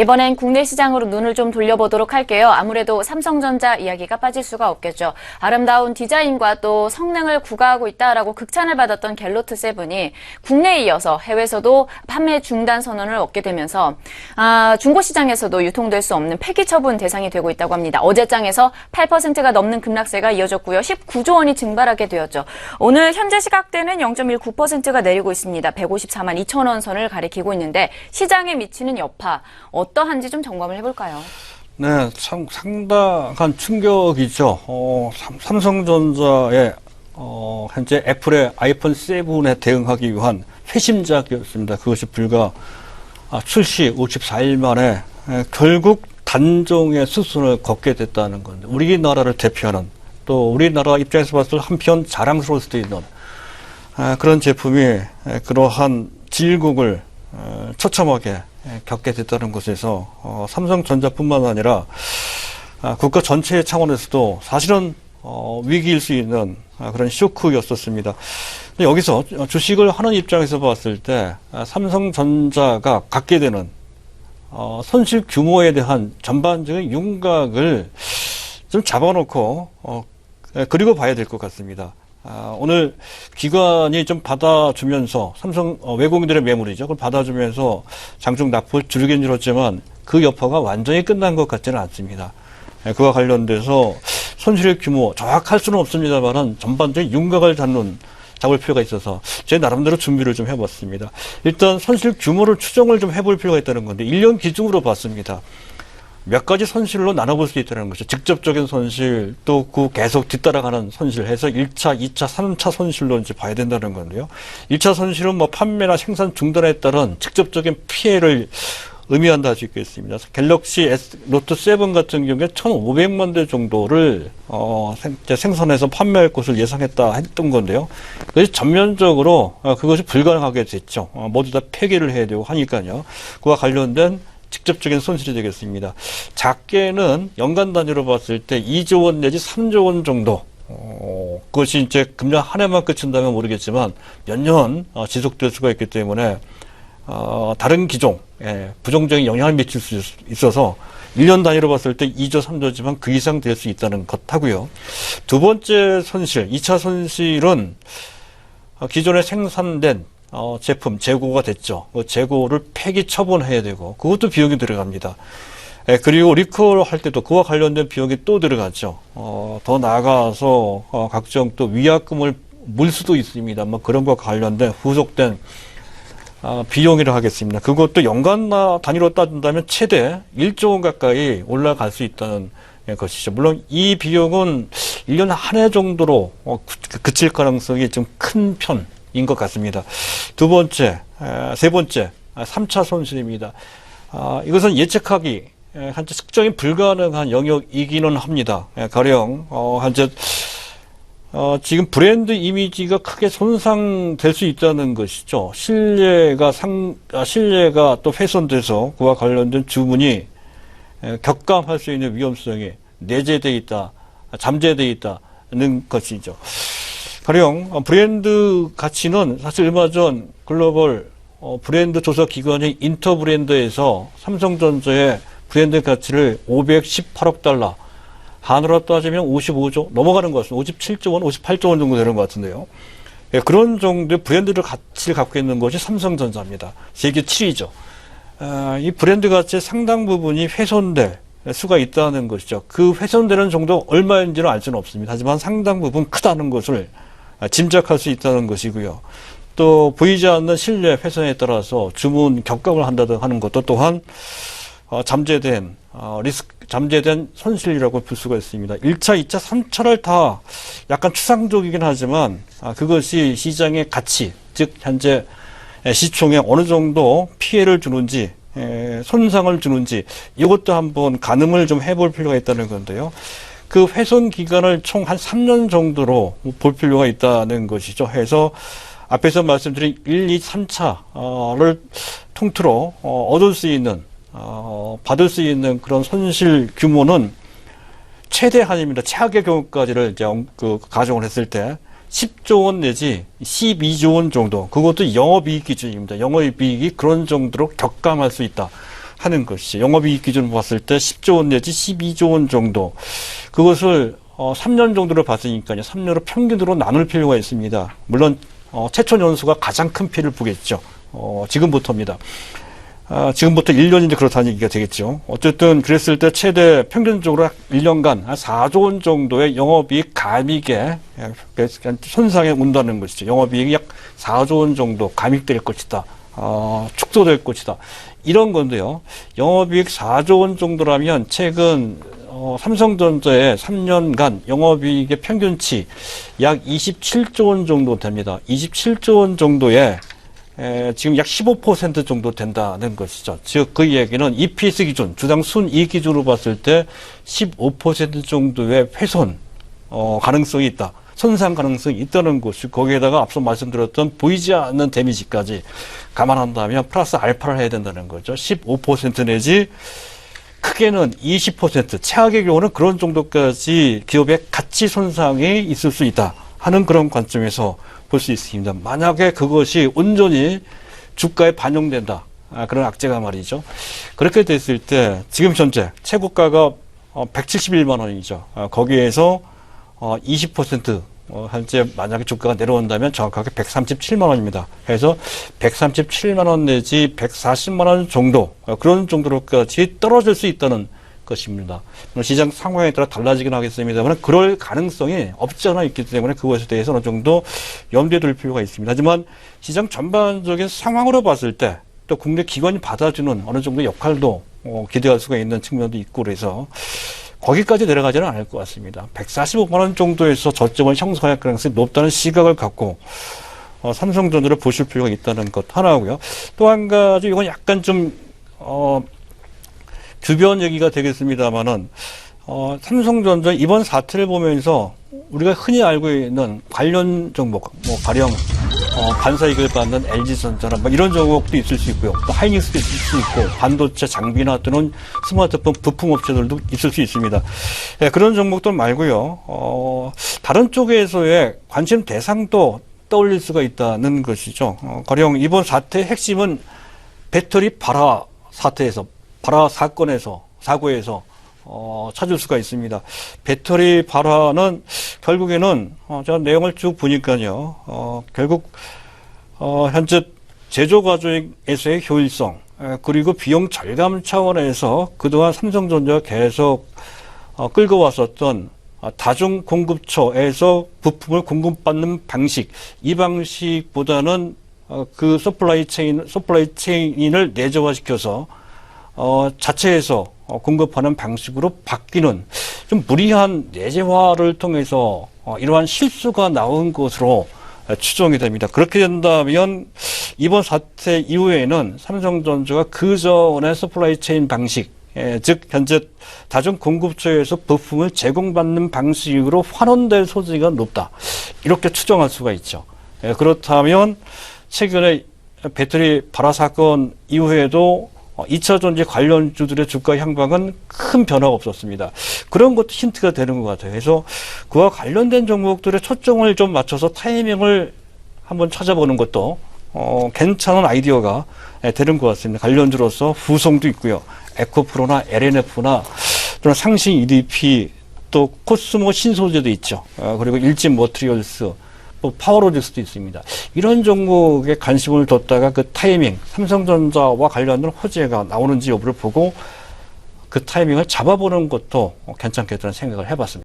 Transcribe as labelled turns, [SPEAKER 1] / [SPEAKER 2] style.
[SPEAKER 1] 이번엔 국내 시장으로 눈을 좀 돌려보도록 할게요. 아무래도 삼성전자 이야기가 빠질 수가 없겠죠. 아름다운 디자인과 또 성능을 구가하고 있다라고 극찬을 받았던 갤로트 7이 국내에 이어서 해외에서도 판매 중단 선언을 얻게 되면서 중고 시장에서도 유통될 수 없는 폐기 처분 대상이 되고 있다고 합니다. 어제장에서 8%가 넘는 급락세가 이어졌고요. 19조 원이 증발하게 되었죠. 오늘 현재 시각대는 0.19%가 내리고 있습니다. 154만 2천 원 선을 가리키고 있는데 시장에 미치는 여파 어떠한지 좀 점검을 해볼까요?
[SPEAKER 2] 네, 상당한 충격이죠. 삼성전자의 현재 애플의 아이폰 7에 대응하기 위한 회심작이었습니다. 그것이 불과 출시 54일 만에 결국 단종의 수순을 걷게 됐다는 건데, 우리나라를 대표하는, 또 우리나라 입장에서 봤을 때 한편 자랑스러울 수도 있는 그런 제품이 그러한 질곡을 처참하게 겪게 됐다는 것에서 삼성전자뿐만 아니라 국가 전체의 차원에서도 사실은 위기일 수 있는 그런 쇼크였었습니다. 여기서 주식을 하는 입장에서 봤을 때 삼성전자가 갖게 되는 손실 규모에 대한 전반적인 윤곽을 좀 잡아놓고 그리고 봐야 될 것 같습니다. 오늘 기관이 좀 받아주면서 삼성 외국인들의 매물이죠. 그걸 받아주면서 장중 낙폭을 줄이긴 줄었지만 그 여파가 완전히 끝난 것 같지는 않습니다. 그와 관련돼서 손실의 규모 정확할 수는 없습니다만은 전반적인 윤곽을 잡을 필요가 있어서 제 나름대로 준비를 좀 해봤습니다. 일단 손실 규모를 추정을 좀 해볼 필요가 있다는 건데 1년 기준으로 봤습니다. 몇 가지 손실로 나눠볼 수 있다는 거죠. 직접적인 손실, 또 그 계속 뒤따라가는 손실 해서 1차, 2차, 3차 손실로 이제 봐야 된다는 건데요. 1차 손실은 뭐 판매나 생산 중단에 따른 직접적인 피해를 의미한다 할 수 있겠습니다. 갤럭시 노트 7 같은 경우에 1,500만 대 정도를 생산해서 판매할 것을 예상했다 했던 건데요. 그것이 전면적으로 그것이 불가능하게 됐죠. 모두 다 폐기를 해야 되고 하니까요. 그와 관련된 직접적인 손실이 되겠습니다. 작게는 연간 단위로 봤을 때 2조 원 내지 3조 원 정도, 그것이 이제 금년 한 해만 그친다면 모르겠지만 몇 년 지속될 수가 있기 때문에 다른 기종에 부정적인 영향을 미칠 수 있어서 1년 단위로 봤을 때 2조, 3조지만 그 이상 될 수 있다는 것 하고요. 두 번째 손실, 2차 손실은 기존에 생산된 제품 재고가 됐죠. 그 재고를 폐기 처분해야 되고 그것도 비용이 들어갑니다. 그리고 리콜 할 때도 그와 관련된 비용이 또 들어가죠. 더 나아가서 각종 또 위약금을 물 수도 있습니다. 뭐 그런 것과 관련된 후속된 비용이라 하겠습니다. 그것도 연간 단위로 따진다면 최대 1조 원 가까이 올라갈 수 있다는 것이죠. 물론 이 비용은 1년 한 해 정도로 그칠 가능성이 좀 큰 편인 것 같습니다. 두 번째, 세 번째, 3차 손실입니다. 이것은 예측하기 현재 측정이 불가능한 영역이기는 합니다. 가령 현재 지금 브랜드 이미지가 크게 손상될 수 있다는 것이죠. 신뢰가 또 훼손돼서 그와 관련된 주문이 격감할 수 있는 위험성이 내재되어 있다, 잠재되어 있다는 것이죠. 가령 브랜드 가치는 사실 얼마 전 글로벌 브랜드 조사 기관인 인터브랜드에서 삼성전자의 브랜드 가치를 518억 달러, 한화로 따지면 55조 넘어가는 것 같습니다. 57조 원, 58조 원 정도 되는 것 같은데요. 그런 정도의 브랜드를 가치를 갖고 있는 것이 삼성전자입니다. 세계 7위죠. 이 브랜드 가치의 상당 부분이 훼손될 수가 있다는 것이죠. 그 훼손되는 정도 얼마인지는 알 수는 없습니다. 하지만 상당 부분 크다는 것을 짐작할 수 있다는 것이고요. 또 보이지 않는 신뢰 훼손에 따라서 주문 격감을 한다든 하는 것도 또한 잠재된 손실이라고 볼 수가 있습니다. 1차, 2차, 3차를 다 약간 추상적이긴 하지만 그것이 시장의 가치, 즉 현재 시총에 어느 정도 피해를 주는지 손상을 주는지 이것도 한번 가늠을 좀 해볼 필요가 있다는 건데요. 그 훼손 기간을 총 한 3년 정도로 볼 필요가 있다는 것이죠. 해서 앞에서 말씀드린 1, 2, 3차를 통틀어 얻을 수 있는 받을 수 있는 그런 손실 규모는 최대한입니다. 최악의 경우까지를 이제 가정을 했을 때 10조 원 내지 12조 원 정도, 그것도 영업이익 기준입니다. 영업이익이 그런 정도로 격감할 수 있다 하는 것이 영업이익 기준으로 봤을 때 10조 원 내지 12조 원 정도. 그것을 3년 정도로 봤으니까요. 3년으로 평균으로 나눌 필요가 있습니다. 물론 최초 연수가 가장 큰 피해를 보겠죠. 지금부터입니다. 지금부터 1년이 이제 그렇다는 얘기가 되겠죠. 어쨌든 그랬을 때 최대 평균적으로 1년간 한 4조 원 정도의 영업이익 감익에 손상에 온다는 것이죠. 영업이익이 약 4조 원 정도 감익될 것이다. 축소될 것이다. 이런 건데요. 영업이익 4조 원 정도라면 최근 삼성전자의 3년간 영업이익의 평균치 약 27조 원 정도 됩니다. 27조 원 정도의 지금 약 15% 정도 된다는 것이죠. 즉, 그 얘기는 EPS 기준, 주당 순이익 기준으로 봤을 때 15% 정도의 훼손, 가능성이 있다. 손상 가능성이 있다는 것이 거기에다가 앞서 말씀드렸던 보이지 않는 데미지까지 감안한다면 플러스 알파를 해야 된다는 거죠. 15% 내지 크게는 20%, 최악의 경우는 그런 정도까지 기업의 가치 손상이 있을 수 있다 하는 그런 관점에서 볼 수 있습니다. 만약에 그것이 온전히 주가에 반영된다. 그런 악재가 말이죠. 그렇게 됐을 때 지금 현재 최고가가 171만 원이죠. 거기에서 20% 현재 만약에 주가가 내려온다면 정확하게 137만 원입니다. 그래서 137만 원 내지 140만 원 정도 그런 정도로까지 떨어질 수 있다는 것입니다. 시장 상황에 따라 달라지긴 하겠습니다만 그럴 가능성이 없지 않아 있기 때문에 그것에 대해서 어느 정도 염두에 둘 필요가 있습니다. 하지만 시장 전반적인 상황으로 봤을 때 또 국내 기관이 받아주는 어느 정도 역할도 기대할 수가 있는 측면도 있고 그래서 거기까지 내려가지는 않을 것 같습니다. 145만 원 정도에서 저점을 형성할 가능성이 높다는 시각을 갖고 삼성전자를 보실 필요가 있다는 것 하나고요. 또 한 가지 이건 약간 좀 주변 얘기가 되겠습니다만은 삼성전자 이번 사태를 보면서 우리가 흔히 알고 있는 관련 종목, 가령 반사 이익을 받는 LG전자나 이런 종목도 있을 수 있고요. 또 하이닉스도 있을 수 있고 반도체 장비나 또는 스마트폰 부품 업체들도 있을 수 있습니다. 네, 그런 종목들 말고요. 다른 쪽에서의 관심 대상도 떠올릴 수가 있다는 것이죠. 가령 이번 사태의 핵심은 배터리 발화 사고에서 찾을 수가 있습니다. 배터리 발화는 결국에는 제가 내용을 쭉 보니까요. 결국 현재 제조 과정에서의 효율성 그리고 비용 절감 차원에서 그동안 삼성전자가 계속 끌고 왔었던 다중 공급처에서 부품을 공급받는 방식 이 방식보다는 그 서플라이 체인을 내재화시켜서 자체에서 공급하는 방식으로 바뀌는 좀 무리한 내재화를 통해서 이러한 실수가 나온 것으로 추정이 됩니다. 그렇게 된다면 이번 사태 이후에는 삼성전자가 그 전에 서플라이 체인 방식, 즉 현재 다중 공급처에서 부품을 제공받는 방식으로 환원될 소지가 높다. 이렇게 추정할 수가 있죠. 그렇다면 최근에 배터리 발화 사건 이후에도 2차 전지 관련주들의 주가 향방은 큰 변화가 없었습니다. 그런 것도 힌트가 되는 것 같아요. 그래서 그와 관련된 종목들의 초점을 좀 맞춰서 타이밍을 한번 찾아보는 것도 괜찮은 아이디어가 되는 것 같습니다. 관련주로서 후성도 있고요. 에코프로나 LNF나 또는 상신 EDP 또 코스모 신소재도 있죠. 그리고 일진 머티리얼스 또 파워로직스도 있습니다. 이런 종목에 관심을 뒀다가 그 타이밍, 삼성전자와 관련된 호재가 나오는지 여부를 보고 그 타이밍을 잡아보는 것도 괜찮겠다는 생각을 해봤습니다.